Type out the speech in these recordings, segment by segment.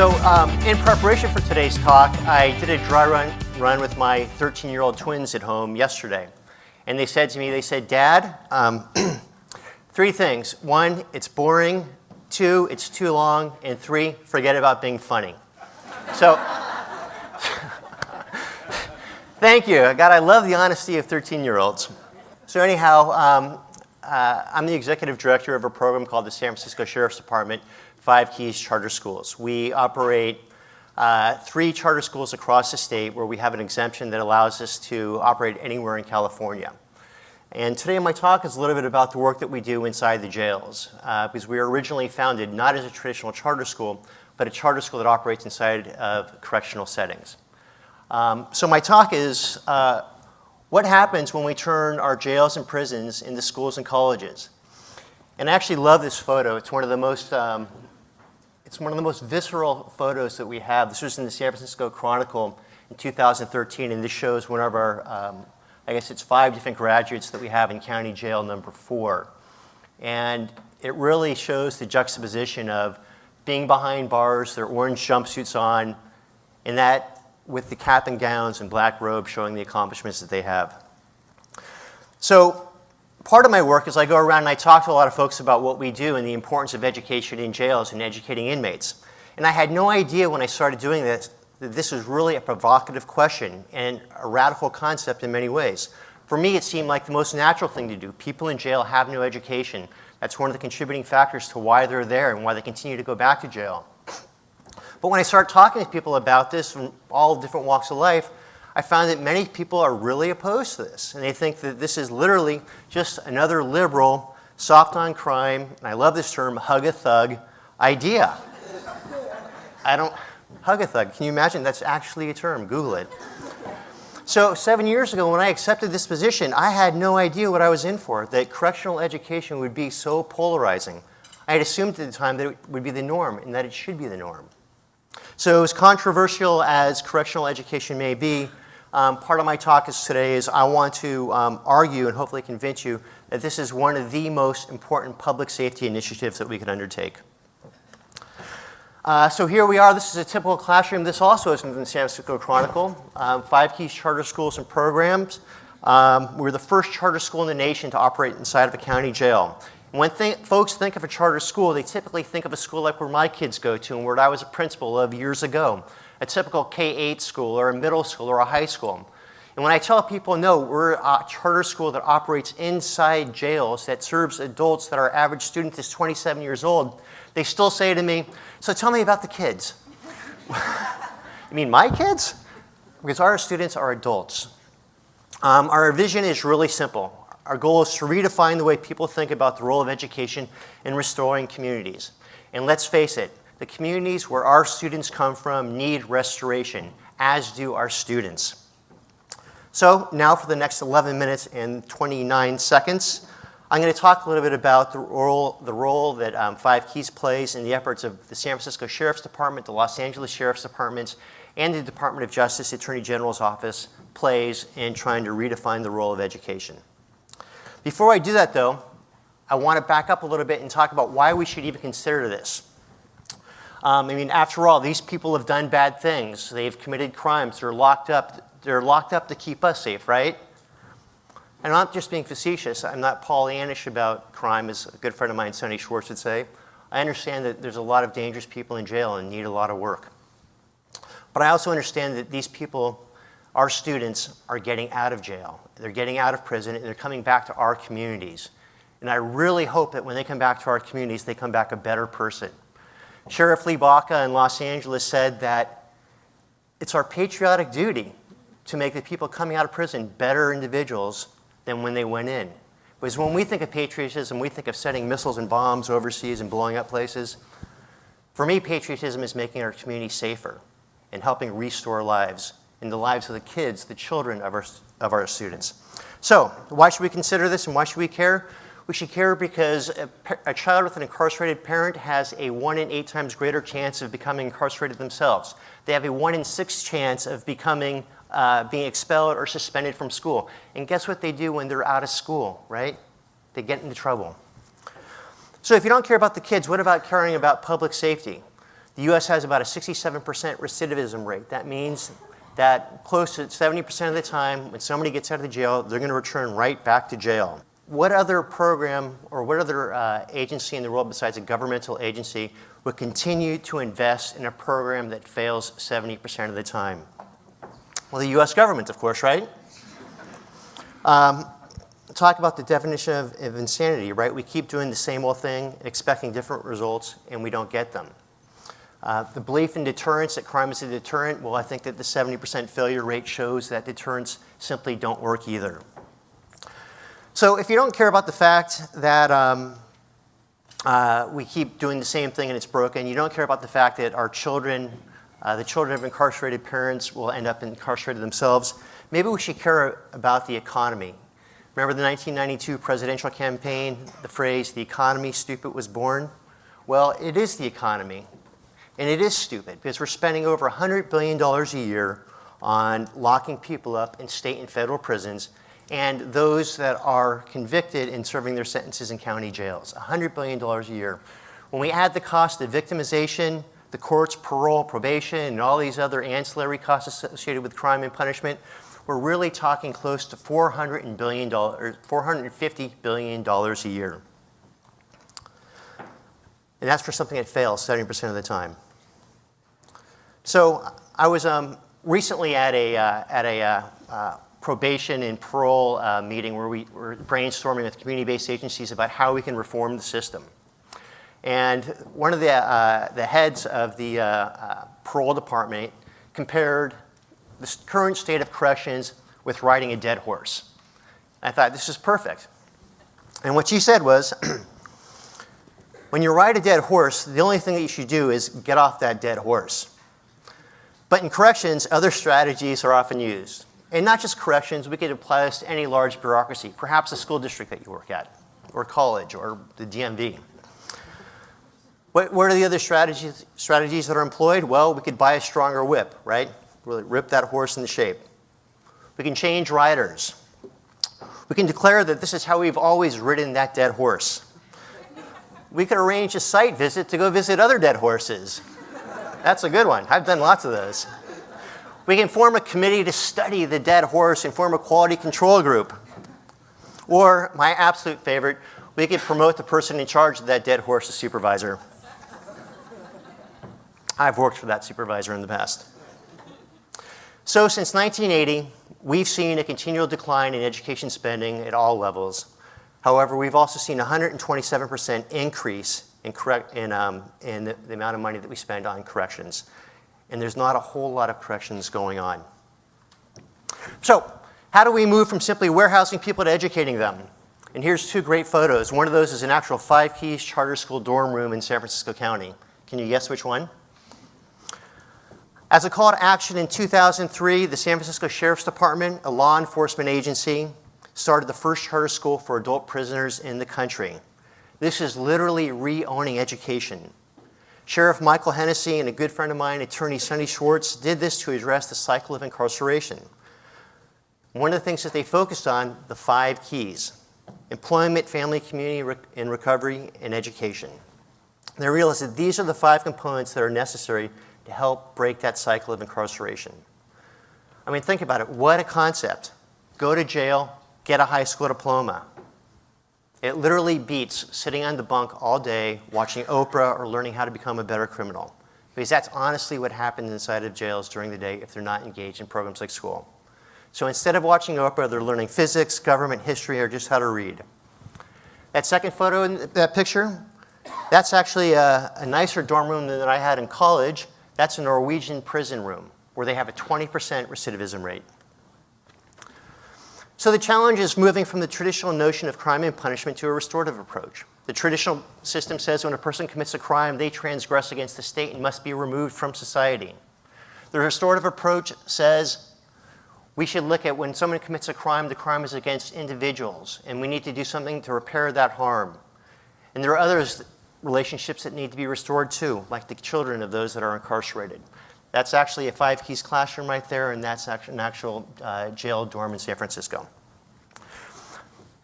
In preparation for today's talk, I did a dry run with my 13-year-old twins at home yesterday. And they said to me, Dad, three things. One, it's boring. Two, it's too long. And three, forget about being funny. So, thank you. God, I love the honesty of 13-year-olds. So anyhow, I'm the executive director of a program called the San Francisco Sheriff's Department, 5 Keys Charter Schools. We operate 3 charter schools across the state where we have an exemption that allows us to operate anywhere in California. And today my talk is a little bit about the work that we do inside the jails, because we were originally founded not as a traditional charter school, but a charter school that operates inside of correctional settings. So my talk is what happens when we turn our jails and prisons into schools and colleges. And I actually love this photo. It's one of the most visceral photos that we have. This was in the San Francisco Chronicle in 2013, and this shows one of our, I guess it's 5 different graduates that we have in County Jail number 4. And it really shows the juxtaposition of being behind bars, their orange jumpsuits on, and that with the cap and gowns and black robes showing the accomplishments that they have. So part of my work is I go around and I talk to a lot of folks about what we do and the importance of education in jails and educating inmates. And I had no idea when I started doing this that this was really a provocative question and a radical concept in many ways. For me, it seemed like the most natural thing to do. People in jail have no education. That's one of the contributing factors to why they're there and why they continue to go back to jail. But when I started talking to people about this from all different walks of life, I found that many people are really opposed to this. And they think that this is literally just another liberal, soft on crime, and I love this term, hug a thug idea. Hug a thug, can you imagine? That's actually a term, Google it. So 7 years ago when I accepted this position, I had no idea what I was in for, that correctional education would be so polarizing. I had assumed at the time that it would be the norm and that it should be the norm. So as controversial as correctional education may be, part of my talk today is I want to argue and hopefully convince you that this is one of the most important public safety initiatives that we could undertake. So here we are. This is a typical classroom. This also is from the San Francisco Chronicle. 5 Keys Charter Schools and Programs. We're the first charter school in the nation to operate inside of a county jail. When folks think of a charter school, they typically think of a school like where my kids go to and where I was a principal of years ago, a typical K-8 school or a middle school or a high school. And when I tell people, no, we're a charter school that operates inside jails, that serves adults, that our average student is 27 years old, they still say to me, so tell me about the kids. You mean my kids? Because our students are adults. Our vision is really simple. Our goal is to redefine the way people think about the role of education in restoring communities. And let's face it, the communities where our students come from need restoration, as do our students. So now for the next 11 minutes and 29 seconds, I'm going to talk a little bit about the role that 5 Keys plays in the efforts of the San Francisco Sheriff's Department, the Los Angeles Sheriff's Department, and the Department of Justice Attorney General's Office plays in trying to redefine the role of education. Before I do that, though, I want to back up a little bit and talk about why we should even consider this. After all, these people have done bad things. They've committed crimes. They're locked up. They're locked up to keep us safe, right? And I'm not just being facetious. I'm not Pollyannish about crime, as a good friend of mine, Sonny Schwartz, would say. I understand that there's a lot of dangerous people in jail and need a lot of work. But I also understand that these people, our students, are getting out of jail. They're getting out of prison, and they're coming back to our communities. And I really hope that when they come back to our communities, they come back a better person. Sheriff Lee Baca in Los Angeles said that it's our patriotic duty to make the people coming out of prison better individuals than when they went in. Because when we think of patriotism, we think of setting missiles and bombs overseas and blowing up places. For me, patriotism is making our community safer and helping restore lives, in the lives of the kids, the children of our students. So why should we consider this and why should we care? We should care because a child with an incarcerated parent has a 1 in 8 times greater chance of becoming incarcerated themselves. They have a 1 in 6 chance of being expelled or suspended from school. And guess what they do when they're out of school, right? They get into trouble. So if you don't care about the kids, what about caring about public safety? The US has about a 67% recidivism rate. That means that close to 70% of the time when somebody gets out of the jail, they're going to return right back to jail. What other program or what other agency in the world besides a governmental agency would continue to invest in a program that fails 70% of the time? Well, the US government, of course, right? Talk about the definition of insanity, right? We keep doing the same old thing, expecting different results, and we don't get them. The belief in deterrence, that crime is a deterrent, well, I think that the 70% failure rate shows that deterrents simply don't work either. So if you don't care about the fact that we keep doing the same thing and it's broken, you don't care about the fact that our children, the children of incarcerated parents will end up incarcerated themselves, maybe we should care about the economy. Remember the 1992 presidential campaign, the phrase, "the economy stupid was born"? Well, it is the economy. And it is stupid because we're spending over $100 billion a year on locking people up in state and federal prisons and those that are convicted in serving their sentences in county jails. $100 billion a year. When we add the cost of victimization, the courts, parole, probation, and all these other ancillary costs associated with crime and punishment, we're really talking close to $450 billion a year. And that's for something that fails 70% of the time. So I was recently at a probation and parole meeting where we were brainstorming with community-based agencies about how we can reform the system. And one of the heads of the parole department compared the current state of corrections with riding a dead horse. I thought, this is perfect. And what she said was, when you ride a dead horse, the only thing that you should do is get off that dead horse. But in corrections, other strategies are often used. And not just corrections, we could apply this to any large bureaucracy, perhaps a school district that you work at, or college, or the DMV. What are the other strategies that are employed? Well, we could buy a stronger whip, right? Really rip that horse into shape. We can change riders. We can declare that this is how we've always ridden that dead horse. We could arrange a site visit to go visit other dead horses. That's a good one. I've done lots of those. We can form a committee to study the dead horse and form a quality control group. Or, my absolute favorite, we could promote the person in charge of that dead horse as supervisor. I've worked for that supervisor in the past. So since 1980, we've seen a continual decline in education spending at all levels. However, we've also seen a 127% increase in the amount of money that we spend on corrections. And there's not a whole lot of corrections going on. So how do we move from simply warehousing people to educating them? And here's two great photos. One of those is an actual 5 Keys charter school dorm room in San Francisco County. Can you guess which one? As a call to action in 2003, the San Francisco Sheriff's Department, a law enforcement agency, started the first charter school for adult prisoners in the country. This is literally re-owning education. Sheriff Michael Hennessy and a good friend of mine, attorney Sonny Schwartz, did this to address the cycle of incarceration. One of the things that they focused on, the 5 keys: employment, family, community, and recovery, and education. They realized that these are the 5 components that are necessary to help break that cycle of incarceration. I mean, think about it. What a concept. Go to jail, get a high school diploma. It literally beats sitting on the bunk all day, watching Oprah, or learning how to become a better criminal. Because that's honestly what happens inside of jails during the day if they're not engaged in programs like school. So instead of watching Oprah, they're learning physics, government, history, or just how to read. That second photo in that picture, that's actually a nicer dorm room than I had in college. That's a Norwegian prison room where they have a 20% recidivism rate. So the challenge is moving from the traditional notion of crime and punishment to a restorative approach. The traditional system says when a person commits a crime, they transgress against the state and must be removed from society. The restorative approach says we should look at when someone commits a crime, the crime is against individuals, and we need to do something to repair that harm. And there are other relationships that need to be restored too, like the children of those that are incarcerated. That's actually a 5 Keys classroom right there, and that's an actual jail dorm in San Francisco.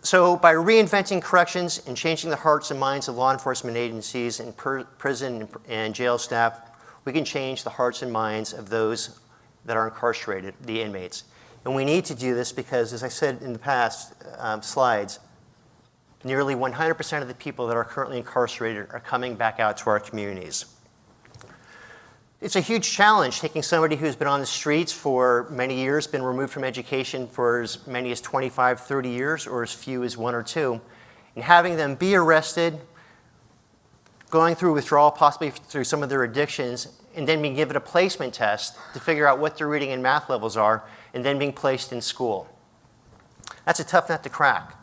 So by reinventing corrections and changing the hearts and minds of law enforcement agencies and prison and jail staff, we can change the hearts and minds of those that are incarcerated, the inmates. And we need to do this because, as I said in the past slides, nearly 100% of the people that are currently incarcerated are coming back out to our communities. It's a huge challenge taking somebody who's been on the streets for many years, been removed from education for as many as 25, 30 years, or as few as 1 or 2, and having them be arrested, going through withdrawal, possibly through some of their addictions, and then being given a placement test to figure out what their reading and math levels are, and then being placed in school. That's a tough nut to crack,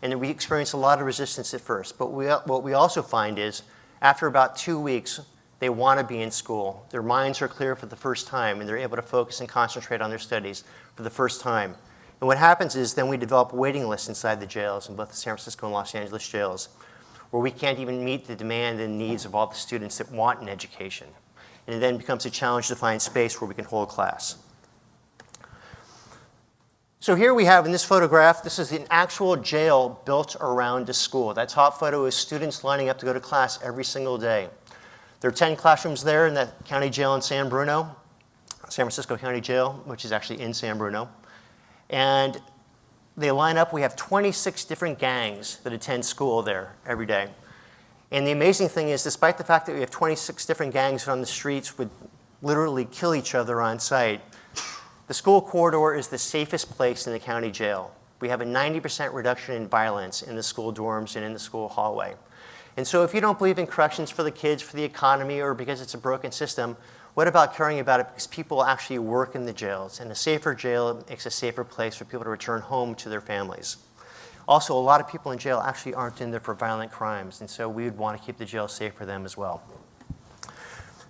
and we experience a lot of resistance at first. But what we also find is, after about 2 weeks, they want to be in school. Their minds are clear for the first time, and they're able to focus and concentrate on their studies for the first time. And what happens is then we develop waiting lists inside the jails, in both the San Francisco and Los Angeles jails, where we can't even meet the demand and needs of all the students that want an education. And it then becomes a challenge to find space where we can hold class. So here we have in this photograph, this is an actual jail built around a school. That top photo is students lining up to go to class every single day. There are 10 classrooms there in the county jail in San Bruno, San Francisco County Jail, which is actually in San Bruno. And they line up. We have 26 different gangs that attend school there every day. And the amazing thing is, despite the fact that we have 26 different gangs on the streets would literally kill each other on sight, the school corridor is the safest place in the county jail. We have a 90% reduction in violence in the school dorms and in the school hallway. And so if you don't believe in corrections for the kids, for the economy, or because it's a broken system, what about caring about it because people actually work in the jails? And a safer jail makes a safer place for people to return home to their families. Also, a lot of people in jail actually aren't in there for violent crimes, and so we would want to keep the jail safe for them as well.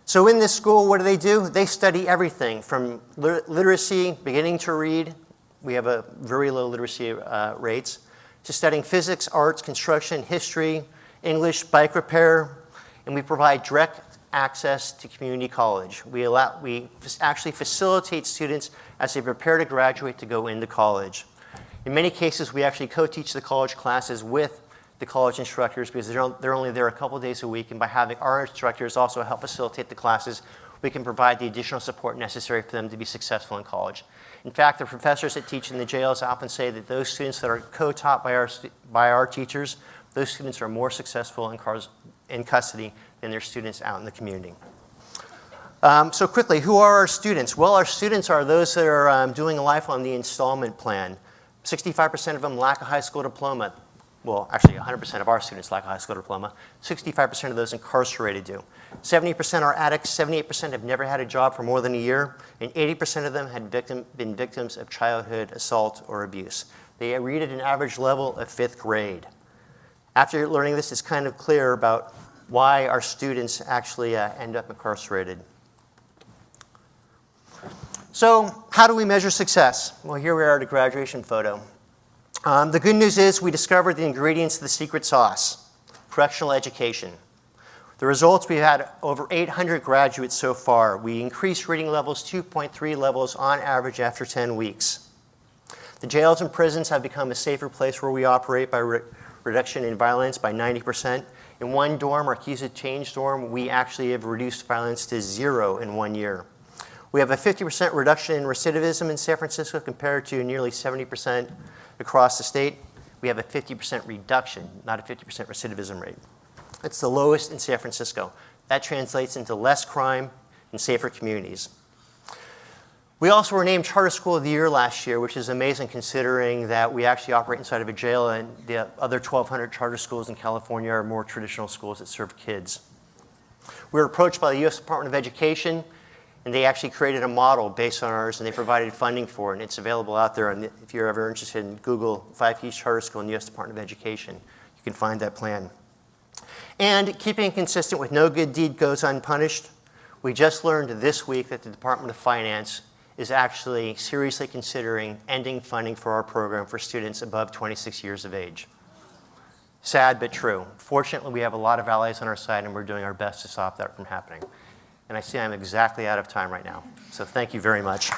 So in this school, what do? They study everything from literacy, beginning to read. We have a very low literacy rates, to studying physics, arts, construction, history, English, bike repair, and we provide direct access to community college. We actually facilitate students as they prepare to graduate to go into college. In many cases, we actually co-teach the college classes with the college instructors because they're only there a couple days a week, and by having our instructors also help facilitate the classes, we can provide the additional support necessary for them to be successful in college. In fact, the professors that teach in the jails often say that those students that are co-taught by our teachers, those students are more successful in custody than their students out in the community. So quickly, who are our students? Well, our students are those that are doing life on the installment plan. 65% of them lack a high school diploma. Well, actually, 100% of our students lack a high school diploma. 65% of those incarcerated do. 70% are addicts. 78% have never had a job for more than a year. And 80% of them had been victims of childhood assault or abuse. They read at an average level of 5th grade. After learning this, it's kind of clear about why our students actually end up incarcerated. So how do we measure success? Well, here we are at a graduation photo. The good news is we discovered the ingredients to the secret sauce, correctional education. The results, we've had over 800 graduates so far. We increased reading levels 2.3 levels on average after 10 weeks. The jails and prisons have become a safer place where we operate by reduction in violence by 90%. In one dorm, our Keys of Change dorm, we actually have reduced violence to 0 in 1 year. We have a 50% reduction in recidivism in San Francisco compared to nearly 70% across the state. We have a 50% reduction, not a 50% recidivism rate. It's the lowest in San Francisco. That translates into less crime and safer communities. We also were named Charter School of the Year last year, which is amazing considering that we actually operate inside of a jail and the other 1,200 charter schools in California are more traditional schools that serve kids. We were approached by the U.S. Department of Education, and they actually created a model based on ours, and they provided funding for it, and it's available out there. And if you're ever interested in Google 5 Keys Charter School in the U.S. Department of Education, you can find that plan. And keeping consistent with no good deed goes unpunished, we just learned this week that the Department of Finance is actually seriously considering ending funding for our program for students above 26 years of age. Sad but true. Fortunately, we have a lot of allies on our side, and we're doing our best to stop that from happening. And I see I'm exactly out of time right now. So thank you very much.